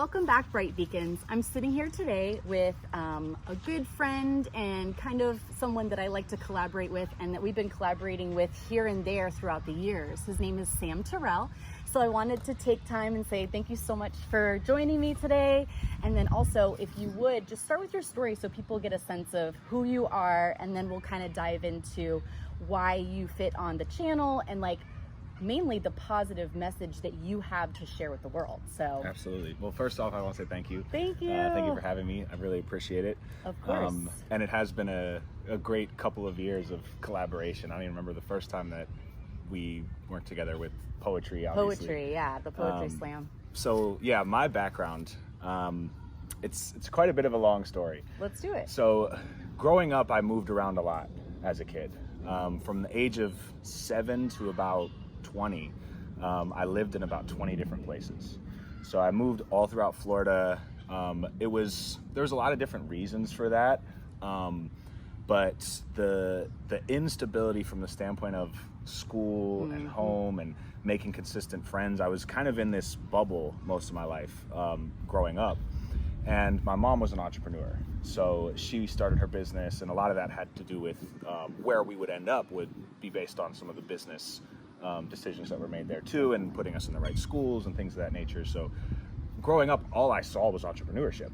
Welcome back, Bright Beacons. I'm sitting here today with a good friend and kind of someone that I like to collaborate with and that we've been collaborating with here and there throughout the years. His name is Tarell. So I wanted to take time and say thank you so much for joining me today. And then also, if you would, just start with your story so people get a sense of who you are, and then we'll kind of dive into why you fit on the channel and mainly the positive message that you have to share with the world. So absolutely. Well, first off, I want to say thank you. Thank you. Thank you for having me. I really appreciate it. Of course. And it has been a great couple of years of collaboration. I don't even remember the first time that we worked together with poetry, obviously. Poetry, yeah, the poetry slam. So yeah, my background, it's quite a bit of a long story. Let's do it. So growing up, I moved around a lot as a kid. From the age of 7 to about 20, I lived in about 20 different places. So I moved all throughout Florida. There was a lot of different reasons for that, but the instability from the standpoint of school and home and making consistent friends, I was kind of in this bubble most of my life growing up. And my mom was an entrepreneur, so she started her business, and a lot of that had to do with where we would end up would be based on some of the business decisions that were made there too, and putting us in the right schools and things of that nature. So growing up, all I saw was entrepreneurship,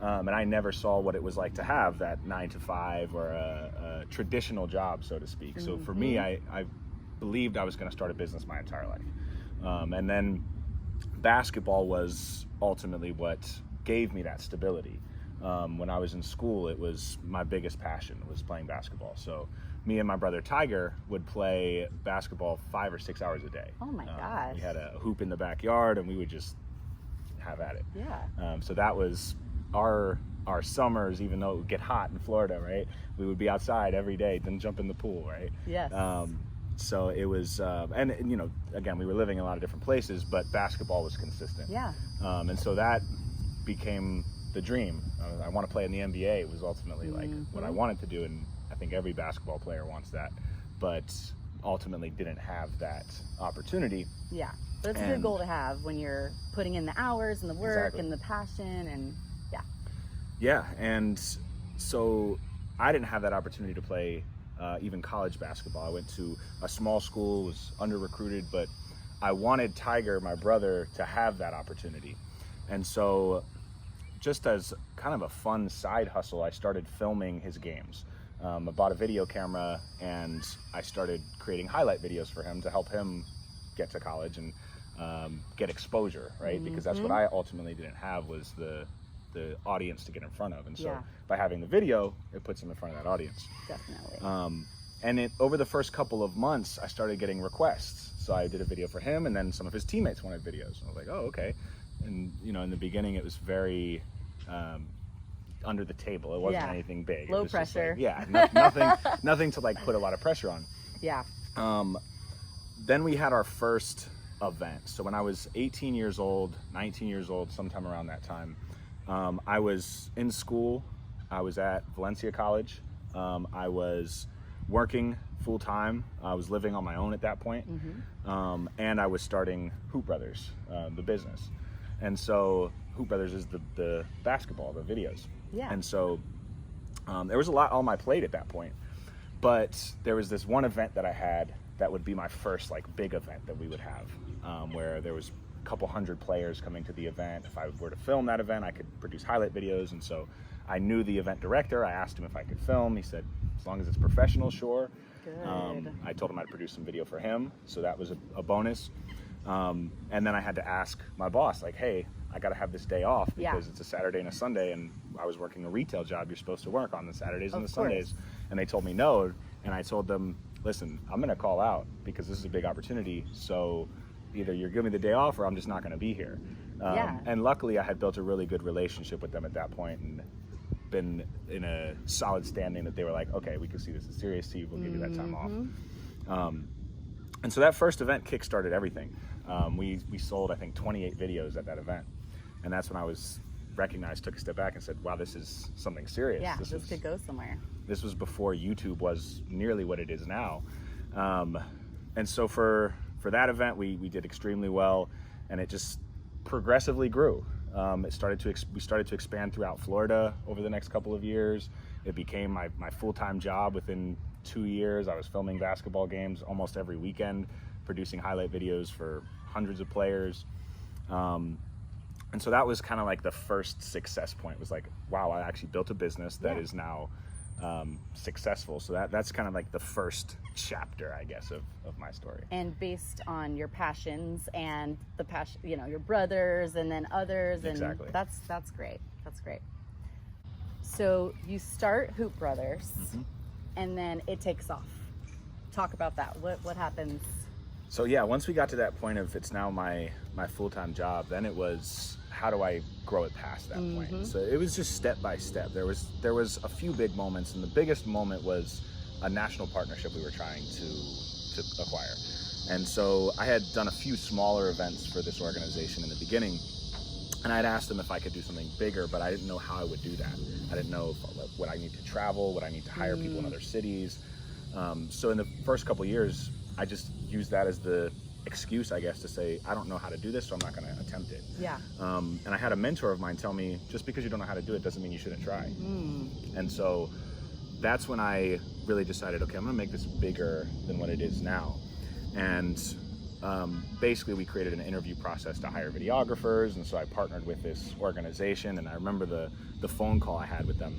and I never saw what it was like to have that 9 to 5 or a traditional job, so to speak. So for me, I believed I was going to start a business my entire life, and then basketball was ultimately what gave me that stability. When I was in school, it was my biggest passion, was playing basketball. So me and my brother Tiger would play basketball 5 or 6 hours a day. Oh my gosh. We had a hoop in the backyard and we would just have at it. Yeah. So that was our summers, even though it would get hot in Florida, right? We would be outside every day, then jump in the pool, right? Yes. So it was, and you know, again, we were living in a lot of different places, but basketball was consistent. Yeah. And so that became the dream. I want to play in the NBA. It was ultimately like what I wanted to do, and I think every basketball player wants that, but ultimately didn't have that opportunity. Yeah, that's a good goal to have when you're putting in the hours and the work and the passion, and yeah, and so I didn't have that opportunity to play even college basketball. I went to a small school, was under recruited, but I wanted Tiger, my brother, to have that opportunity. And so just as kind of a fun side hustle, I started filming his games. I bought a video camera and I started creating highlight videos for him to help him get to college and get exposure, right? Because that's what I ultimately didn't have, was the audience to get in front of. And so by having the video, it puts him in front of that audience. Definitely. And over the first couple of months, I started getting requests. So I did a video for him, and then some of his teammates wanted videos. And I was like, oh, okay. And you know, in the beginning, it was very under the table. It wasn't anything big. Low pressure. Nothing to put a lot of pressure on. Yeah. Then we had our first event. So when I was 18 years old, 19 years old, sometime around that time, I was in school. I was at Valencia College. I was working full time. I was living on my own at that point. And I was starting Hoop Brothers, the business. And so Hoop Brothers is the basketball, the videos. Yeah. And so there was a lot on my plate at that point. But there was this one event that I had that would be my first big event that we would have, where there was a couple hundred players coming to the event. If I were to film that event, I could produce highlight videos. And so I knew the event director. I asked him if I could film. He said, as long as it's professional, sure. Good. I told him I'd produce some video for him. So that was a bonus. And then I had to ask my boss, hey, I got to have this day off because it's a Saturday and a Sunday, and I was working a retail job. You're supposed to work on the Saturdays and the Sundays. And they told me no. And I told them, listen, I'm going to call out because this is a big opportunity. So either you're giving me the day off or I'm just not going to be here. And luckily I had built a really good relationship with them at that point and been in a solid standing that they were like, okay, we can see this is serious to you. We'll give you that time off. And so that first event kickstarted everything. We sold, I think, 28 videos at that event. And that's when I was recognized, took a step back and said, wow, this is something serious. Yeah, this could go somewhere. This was before YouTube was nearly what it is now. And so for that event, we did extremely well, and it just progressively grew. We started to expand throughout Florida over the next couple of years. It became my full-time job within 2 years. I was filming basketball games almost every weekend, producing highlight videos for hundreds of players. And so that was kind of like the first success point. It was like, wow, I actually built a business that is now successful. So that's kind of like the first chapter, I guess, of my story. And based on your passions and the passion, your brothers and then others. And exactly. That's great. That's great. So you start Hoop Brothers, and then it takes off. Talk about that. What happens? So yeah, once we got to that point of it's now my full-time job, then it was, how do I grow it past that point? So it was just step by step. There was a few big moments, and the biggest moment was a national partnership we were trying to acquire. And so I had done a few smaller events for this organization in the beginning, and I'd asked them if I could do something bigger, but I didn't know how I would do that. I didn't know would I need to travel, would I need to hire people in other cities. So in the first couple of years, I just used that as the excuse, I guess, to say, I don't know how to do this, so I'm not going to attempt it. Yeah. And I had a mentor of mine tell me, just because you don't know how to do it doesn't mean you shouldn't try. And so that's when I really decided, okay, I'm going to make this bigger than what it is now. And basically we created an interview process to hire videographers, and so I partnered with this organization. And I remember the phone call I had with them,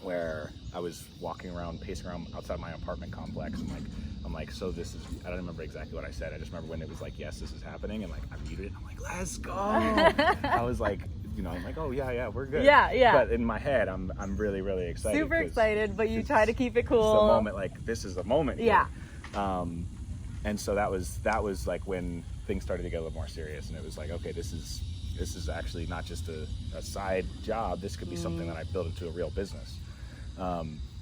where I was pacing around outside my apartment complex, and I'm like, so this is, I don't remember exactly what I said. I just remember when it was like, yes, this is happening, and like I muted it. I'm like, let's go. I was like, I'm like, oh yeah, we're good. Yeah. But in my head, I'm really, really excited. Super excited, but you try to keep it cool. It's the moment, like this is the moment. Yeah. Here. And so that was like when things started to get a little more serious, and it was like, okay, this is actually not just a side job. This could be something that I build into a real business.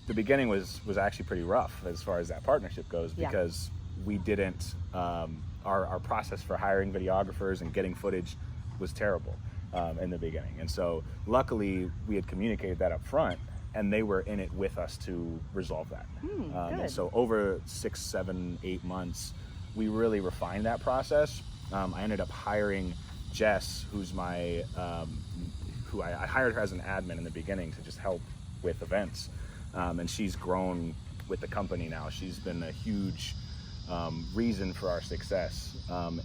The beginning was actually pretty rough as far as that partnership goes, because we didn't, our process for hiring videographers and getting footage was terrible in the beginning. And so luckily we had communicated that up front, and they were in it with us to resolve that. And so over 6, 7, 8 months, we really refined that process. I ended up hiring Jess, who's my, who I hired her as an admin in the beginning to just help with events. And she's grown with the company now. She's been a huge reason for our success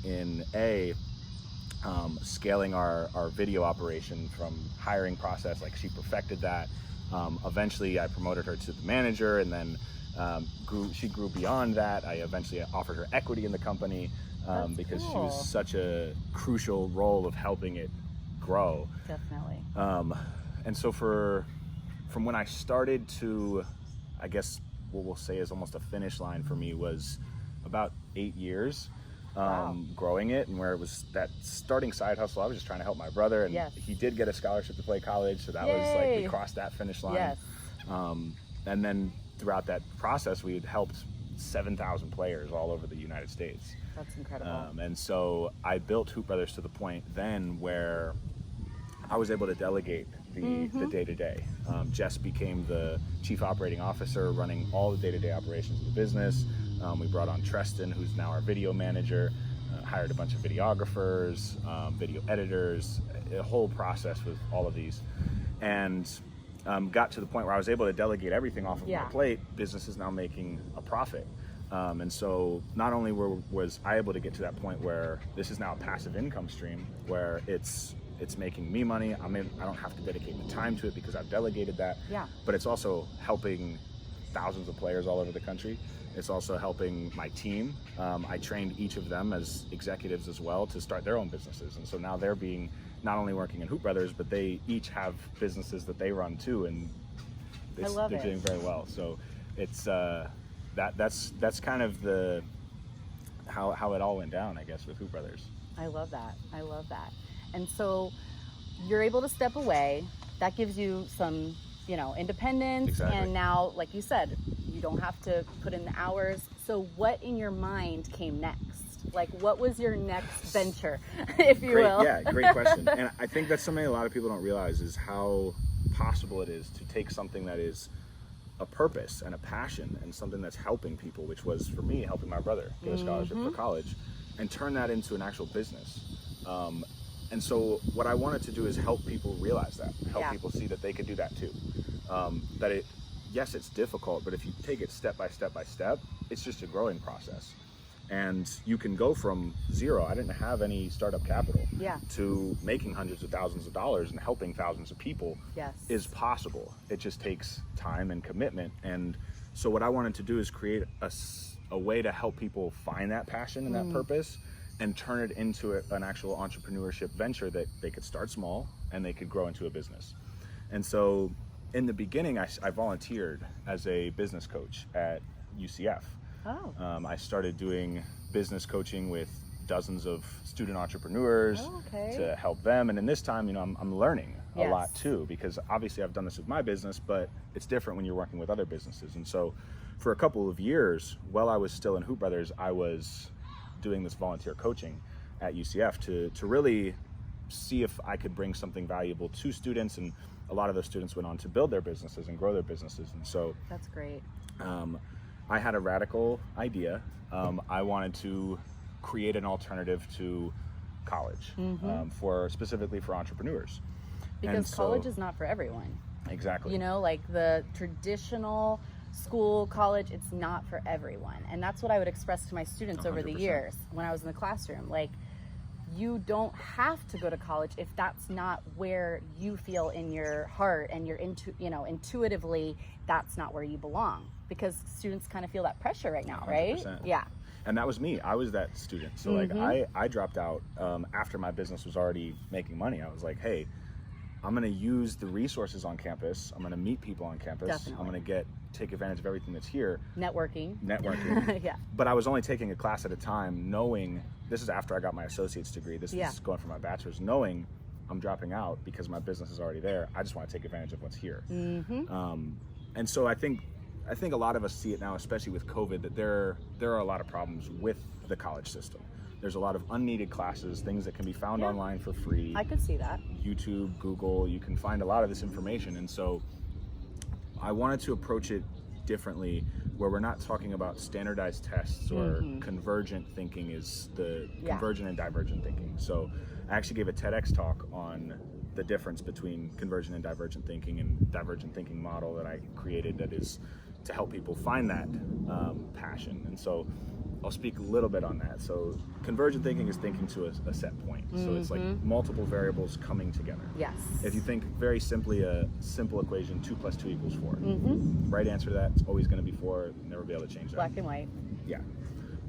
in scaling our video operation from hiring process. Like, she perfected that. Eventually I promoted her to the manager, and then she grew beyond that. I eventually offered her equity in the company because she was such a crucial role of helping it grow. Definitely. And so from when I started to, I guess what we'll say is almost a finish line for me, was about 8 years. Growing it, and where it was that starting side hustle, I was just trying to help my brother, and he did get a scholarship to play college, so that was like, we crossed that finish line. And then throughout that process, we had helped 7,000 players all over the United States. That's incredible. And so I built Hoop Brothers to the point then where I was able to delegate the day-to-day. Jess became the chief operating officer, running all the day-to-day operations of the business. We brought on Treston, who's now our video manager, hired a bunch of videographers, video editors, a whole process with all of these, and got to the point where I was able to delegate everything off of my plate. Business is now making a profit. And so not only was I able to get to that point where this is now a passive income stream, where it's making me money. I don't have to dedicate the time to it because I've delegated that. But it's also helping thousands of players all over the country. It's also helping my team. I trained each of them as executives as well to start their own businesses. And so now they're being not only working in Hoop Brothers, but they each have businesses that they run too, and they're doing very well. So it's that's kind of the how it all went down, I guess, with Hoop Brothers. I love that. And so you're able to step away. That gives you some, independence. Exactly. And now, like you said, you don't have to put in the hours. So what in your mind came next? Like, what was your next venture, if you will? Yeah, great question. And I think that's something a lot of people don't realize, is how possible it is to take something that is a purpose and a passion and something that's helping people, which was for me helping my brother get a scholarship for college, and turn that into an actual business. And so what I wanted to do is help people realize that, help Yeah. people see that they could do that too. Yes, it's difficult, but if you take it step by step by step, it's just a growing process. And you can go from zero, I didn't have any startup capital, Yeah. to making hundreds of thousands of dollars and helping thousands of people Yes. is possible. It just takes time and commitment. And so what I wanted to do is create a way to help people find that passion and that purpose and turn it into an actual entrepreneurship venture that they could start small and they could grow into a business. And so in the beginning, I volunteered as a business coach at UCF. Oh. I started doing business coaching with dozens of student entrepreneurs to help them. And in this time, I'm learning a lot too, because obviously I've done this with my business, but it's different when you're working with other businesses. And so for a couple of years, while I was still in Hoop Brothers, I was doing this volunteer coaching at UCF to really see if I could bring something valuable to students. And a lot of those students went on to build their businesses and grow their businesses. And so That's great. I had a radical idea. I wanted to create an alternative to college, specifically for entrepreneurs. Because college is not for everyone. Exactly. Like the traditional school, college, it's not for everyone. And that's what I would express to my students over the 100%. years when I was in the classroom. Like, you don't have to go to college if that's not where you feel in your heart and you're intuitively that's not where you belong, because students kind of feel that pressure right now, right? 100%. Yeah. And that was me. I was that student. So I dropped out after my business was already making money. I was like, hey, I'm going to use the resources on campus. I'm going to meet people on campus. Definitely. I'm going to take advantage of everything that's here. Networking. Yeah. But I was only taking a class at a time, knowing this is after I got my associate's degree. This was going for my bachelor's, knowing I'm dropping out because my business is already there. I just want to take advantage of what's here. And so I think a lot of us see it now, especially with COVID, that there are a lot of problems with the college system. There's a lot of unneeded classes, things that can be found online for free. I could see that. YouTube, Google, you can find a lot of this information. And so I wanted to approach it differently, where we're not talking about standardized tests or convergent thinking is the convergent and divergent thinking. So I actually gave a TEDx talk on the difference between convergent and divergent thinking, and divergent thinking model that I created that is to help people find that passion. And so I'll speak a little bit on that. So convergent thinking is thinking to a set point. So it's like multiple variables coming together. Yes. If you think very simply, a simple equation, 2 + 2 = 4. Right answer to that is always going to be 4. Never be able to change that. Black and white. Yeah.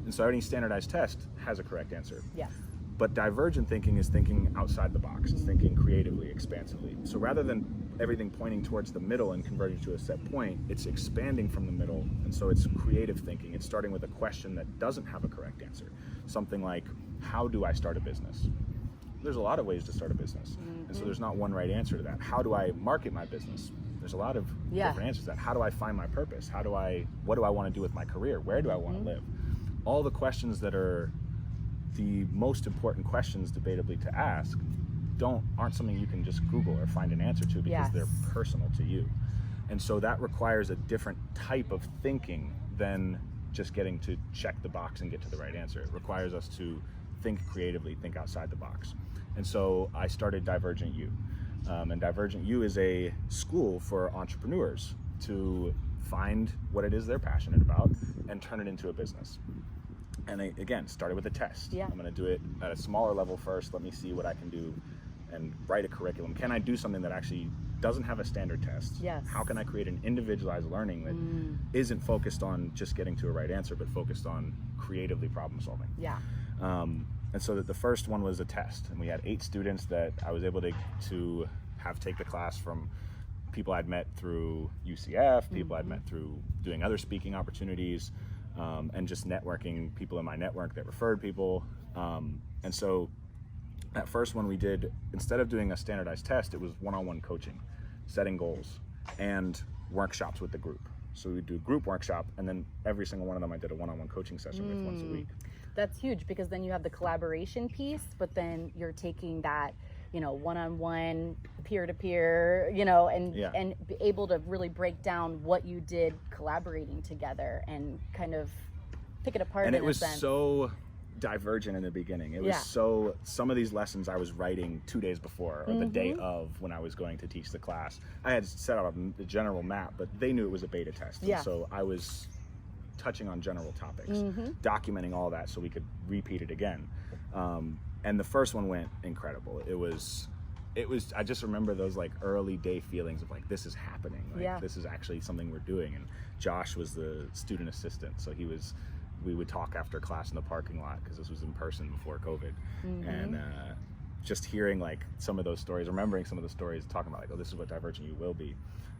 And so any standardized test has a correct answer. Yes. But divergent thinking is thinking outside the box. It's thinking creatively, expansively. So rather than everything pointing towards the middle and converging to a set point, it's expanding from the middle. And so it's creative thinking. It's starting with a question that doesn't have a correct answer. Something like, how do I start a business? There's a lot of ways to start a business. And so there's not one right answer to that. How do I market my business? There's a lot of different answers to that. How do I find my purpose? What do I want to do with my career? Where do I want to live? All the questions that are the most important questions debatably to ask aren't something you can just Google or find an answer to, because they're personal to you. And so that requires a different type of thinking than just getting to check the box and get to the right answer. It requires us to think creatively, think outside the box. And so I started Divergent U. And Divergent U is a school for entrepreneurs to find what it is they're passionate about and turn it into a business. And again, started with a test. I'm going to do it at a smaller level first. Let me see what I can do and write a curriculum. Can I do something that actually doesn't have a standard test? How can I create an individualized learning that isn't focused on just getting to a right answer, but focused on creatively problem solving? And so that the first one was a test, and we had 8 students that I was able to have take the class from people I'd met through UCF, people I'd met through doing other speaking opportunities, and just networking, people in my network that referred people. And so that first one we did, instead of doing a standardized test, it was one-on-one coaching, setting goals, and workshops with the group. So we'd do a group workshop, and then every single one of them I did a one-on-one coaching session with once a week. That's huge, because then you have the collaboration piece, but then you're taking that, one-on-one, peer-to-peer, and be able to really break down what you did collaborating together and kind of pick it apart. And it was so Divergent in the beginning. It was Yeah. so, some of these lessons I was writing 2 days before, or the day of, when I was going to teach the class. I had set out the general map, but they knew it was a beta test. Yeah. And so I was touching on general topics, documenting all that so we could repeat it again. And the first one went incredible. It was, I just remember those like early day feelings of like, this is happening. Like, this is actually something we're doing. And Josh was the student assistant. So we would talk after class in the parking lot, because this was in person before COVID. And just hearing like some of those stories, remembering some of the stories, talking about like, oh, this is what Divergent U will be.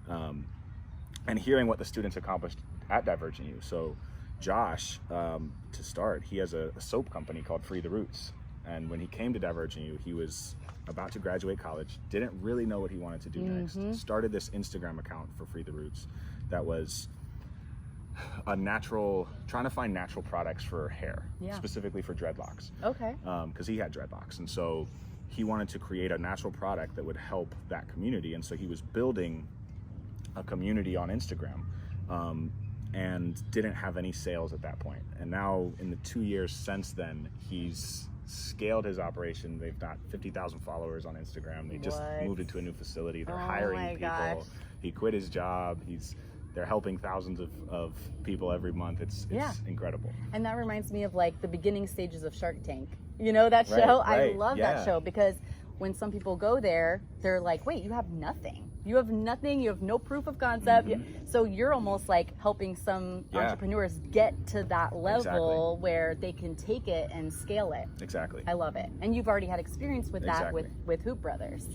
And hearing what the students accomplished at Divergent U. So Josh, to start, he has a soap company called Free the Roots. And when he came to Divergent U, he was about to graduate college, didn't really know what he wanted to do next. Started this Instagram account for Free the Roots that was trying to find natural products for hair, specifically for dreadlocks. Okay. Because he had dreadlocks. And so he wanted to create a natural product that would help that community. And so he was building a community on Instagram, and didn't have any sales at that point. And now in the 2 years since then, he's scaled his operation. They've got 50,000 followers on Instagram. They just moved into a new facility. They're hiring people. Gosh. He quit his job. They're helping thousands of people every month. It's incredible. And that reminds me of like the beginning stages of Shark Tank. You know that show? Right. I love that show, because when some people go there, they're like, wait, you have nothing. You have nothing. You have no proof of concept. So you're almost like helping some entrepreneurs get to that level where they can take it and scale it. Exactly. I love it. And you've already had experience with that with Hoop Brothers.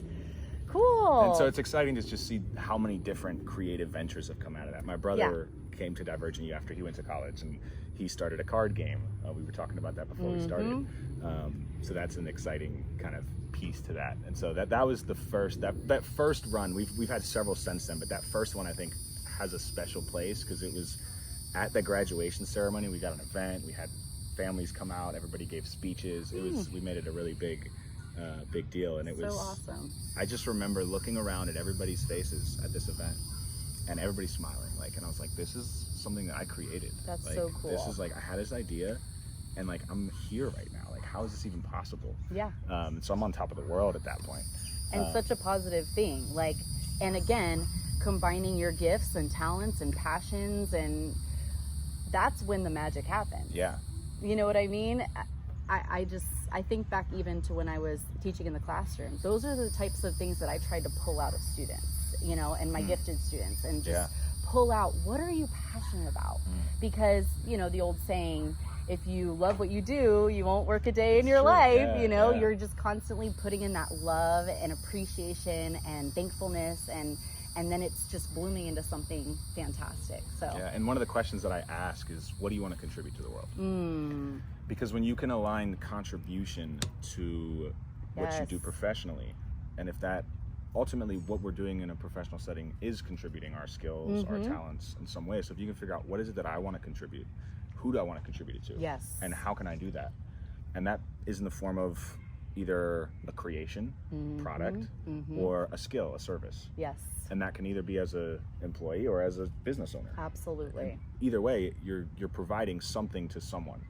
Cool. And so it's exciting to just see how many different creative ventures have come out of that. My brother came to Divergent U after he went to college, and he started a card game. We were talking about that before we started. So that's an exciting kind of piece to that. And so that was the first, that first run. We've had several since then, but that first one I think has a special place, because it was at the graduation ceremony. We got an event, we had families come out, everybody gave speeches. It was, we made it a really big deal, and it was so awesome. I just remember looking around at everybody's faces at this event, and everybody smiling, like, and I was like, this is something that I created. That's like, so cool. This is like, I had this idea, and like, I'm here right now. Like, how is this even possible? Yeah. So I'm on top of the world at that point. And such a positive thing. Like, and again, combining your gifts and talents and passions, and that's when the magic happens. Yeah. You know what I mean? I think back even to when I was teaching in the classroom. Those are the types of things that I tried to pull out of students, you know, and my gifted students, and just pull out, what are you passionate about? Because, you know, the old saying, if you love what you do, you won't work a day in your life. You know, you're just constantly putting in that love and appreciation and thankfulness, and then it's just blooming into something fantastic. So and one of the questions that I ask is, what do you want to contribute to the world? Because when you can align contribution to what you do professionally, and if that ultimately what we're doing in a professional setting is contributing our skills, our talents in some way. So if you can figure out, what is it that I want to contribute? Who do I want to contribute it to? Yes. And how can I do that? And that is in the form of either a creation, product, or a skill, a service. Yes. And that can either be as an employee or as a business owner. Absolutely. And either way, you're providing something to someone.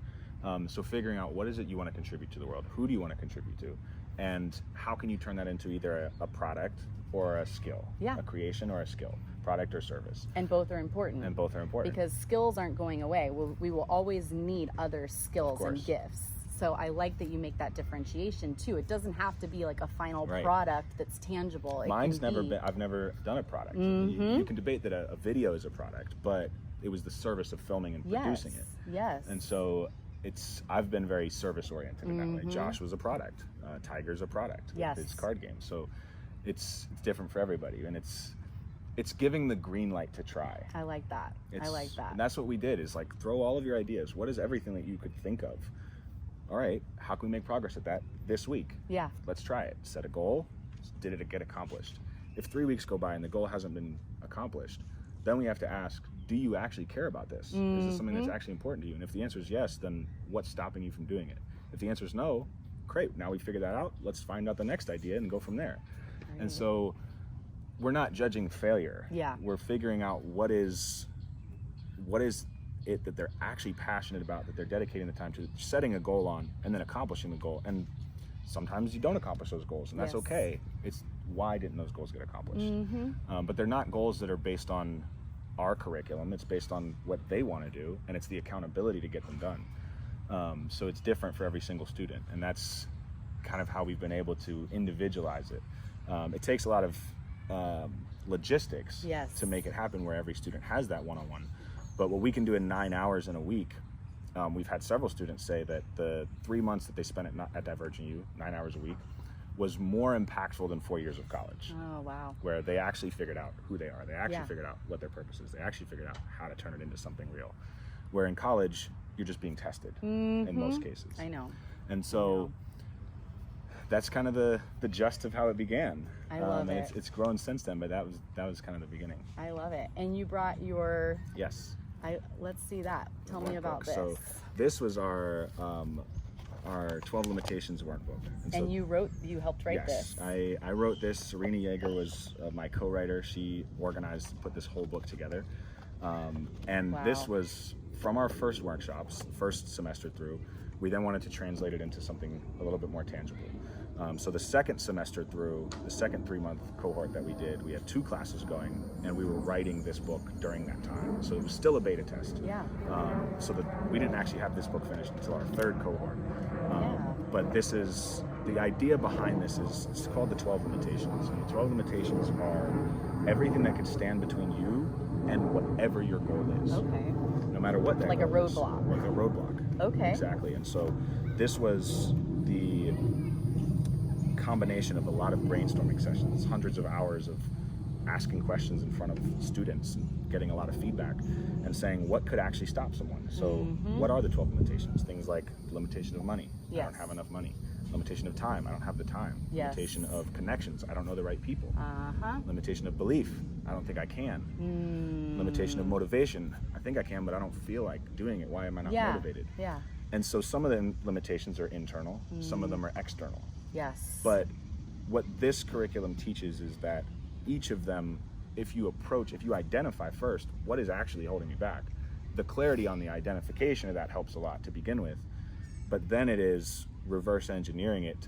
So figuring out, what is it you want to contribute to the world? Who do you want to contribute to? And how can you turn that into either a product or a skill? Yeah. A creation or a skill, product or service. And both are important. And both are important. Because skills aren't going away. We will always need other skills and gifts. So I like that you make that differentiation too. It doesn't have to be like a final product that's tangible. Mine's never been, I've never done a product. You can debate that a video is a product, but it was the service of filming and producing it. Yes. And so I've been very service oriented in that way. Josh was a product. Tiger's a product. Yes. It's card game. So it's different for everybody, and it's giving the green light to try. I like that. I like that. And that's what we did, is like, throw all of your ideas. What is everything that you could think of? All right, how can we make progress at that this week? Yeah. Let's try it. Set a goal. Did it get accomplished? If 3 weeks go by and the goal hasn't been accomplished, then we have to ask, do you actually care about this? Is this something that's actually important to you? And if the answer is yes, then what's stopping you from doing it? If the answer is no, great. Now we figured that out. Let's find out the next idea and go from there. Right. And so we're not judging failure. Yeah. We're figuring out what is it that they're actually passionate about, that they're dedicating the time to setting a goal on and then accomplishing the goal. And sometimes you don't accomplish those goals, and that's Yes. okay. It's why didn't those goals get accomplished? But they're not goals that are based on our curriculum. It's based on what they want to do, and it's the accountability to get them done. So it's different for every single student, and that's kind of how we've been able to individualize it. It takes a lot of logistics Yes. to make it happen where every student has that one-on-one. But what we can do in 9 hours in a week, we've had several students say that the 3 months that they spent at Divergent U, 9 hours a week, was more impactful than 4 years of college. Oh, wow. Where they actually figured out who they are. They actually Yeah. figured out what their purpose is. They actually figured out how to turn it into something real. Where in college, you're just being tested in most cases. I know. And so that's kind of the gist of how it began. I love and it. It's grown since then, but that was kind of the beginning. I love it. And you brought your, Yes. let's see that. Tell me about Workbook. this. So this was our 12 limitations workbook. And so, you helped write yes, this. I wrote this. Serena Yeager was my co-writer. She organized, put this whole book together. And Wow. this was from our first workshops, first semester through. We then wanted to translate it into something a little bit more tangible. So the second semester through, the second 3-month cohort that we did, we had 2 classes going, and we were writing this book during that time. So it was still a beta test. Yeah. So that we didn't actually have this book finished until our 3rd cohort. Yeah. But this is, the idea behind this is, it's called the 12 limitations. And the 12 limitations are everything that could stand between you and whatever your goal is. Okay. No matter what that Like a goal is. roadblock. Like a roadblock. Okay. Exactly. And so this was the combination of a lot of brainstorming sessions, hundreds of hours of asking questions in front of students and getting a lot of feedback and saying what could actually stop someone. So what are the 12 limitations? Things like limitation of money. I Yes. don't have enough money. Limitation of time. I don't have the time. Yes. Limitation of connections. I don't know the right people. Uh-huh. Limitation of belief. I don't think I can. Limitation of motivation. I think I can, but I don't feel like doing it. Why am I not Yeah. motivated? Yeah. And so some of the limitations are internal, some of them are external. Yes. But what this curriculum teaches is that each of them, if you identify first what is actually holding you back, the clarity on the identification of that helps a lot to begin with. But then it is reverse engineering it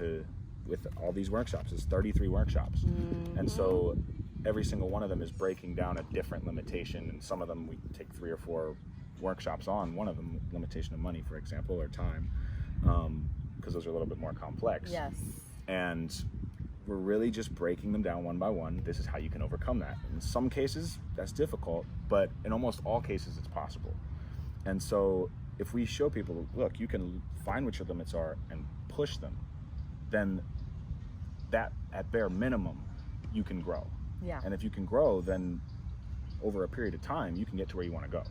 with all these workshops. It's 33 workshops. And so every single one of them is breaking down a different limitation. And some of them we take 3 or 4 workshops on. One of them, limitation of money, for example, or time, because those are a little bit more complex. Yes. And we're really just breaking them down one by one. This is how you can overcome that. In some cases, that's difficult, but in almost all cases, it's possible. And so if we show people, look, you can find what your limits are and push them, then that, at bare minimum, you can grow. Yeah. And if you can grow, then over a period of time, you can get to where you want to go.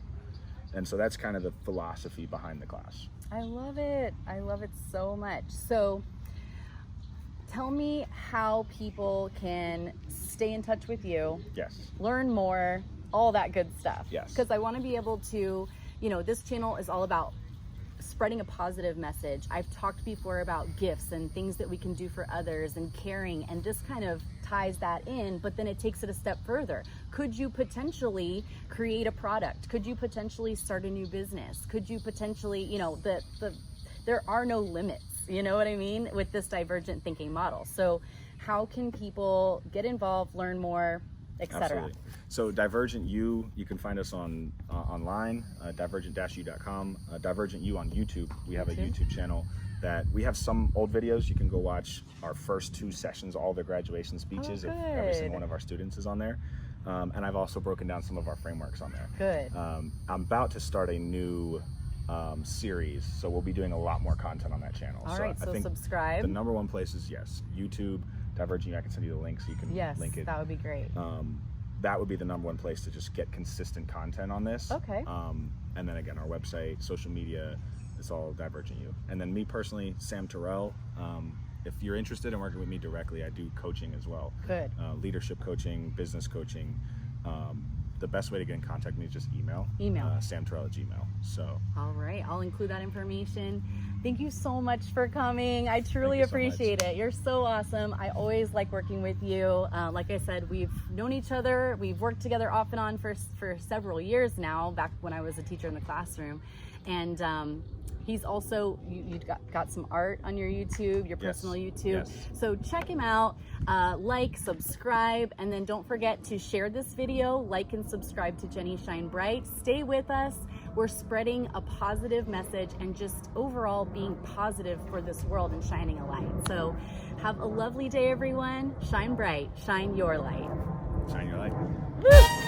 And so that's kind of the philosophy behind the class. I love it. I love it so much. So tell me how people can stay in touch with you, Yes. learn more, all that good stuff. Yes. Because I want to be able to, this channel is all about spreading a positive message. I've talked before about gifts and things that we can do for others and caring, and this kind of ties that in, but then it takes it a step further. Could you potentially create a product? Could you potentially start a new business? Could you potentially, there are no limits, you know what I mean, with this divergent thinking model. So how can people get involved, learn more, etc.? Absolutely. So Divergent U, you can find us on online, divergent-u.com. Divergent U on YouTube. We have a YouTube channel that we have some old videos. You can go watch our first 2 sessions, all the graduation speeches. If every single one of our students is on there. And I've also broken down some of our frameworks on there. Good. I'm about to start a new series, so we'll be doing a lot more content on that channel. All right, so I think subscribe. the number one place is, yes, YouTube, Divergent U. I can send you the link so you can link it. That would be great. That would be the number one place to just get consistent content on this. Okay. And then again, our website, social media, it's all Divergent U. And then me personally, Sam Tarell. If you're interested in working with me directly, I do coaching as well. Good. Leadership coaching, business coaching. The best way to get in contact with me is just email. Email. samtarell@gmail.com. So. All right, I'll include that information. Thank you so much for coming. I truly appreciate it. You're so awesome. I always like working with you. Like I said, we've known each other. We've worked together off and on for several years now, back when I was a teacher in the classroom. And he's also, you got some art on your YouTube, your personal YouTube. Yes. So check him out, like, subscribe, and then don't forget to share this video, like and subscribe to Jenny Shine Bright. Stay with us. We're spreading a positive message and just overall being positive for this world and shining a light. So have a lovely day, everyone. Shine bright, shine your light. Shine your light. Woo!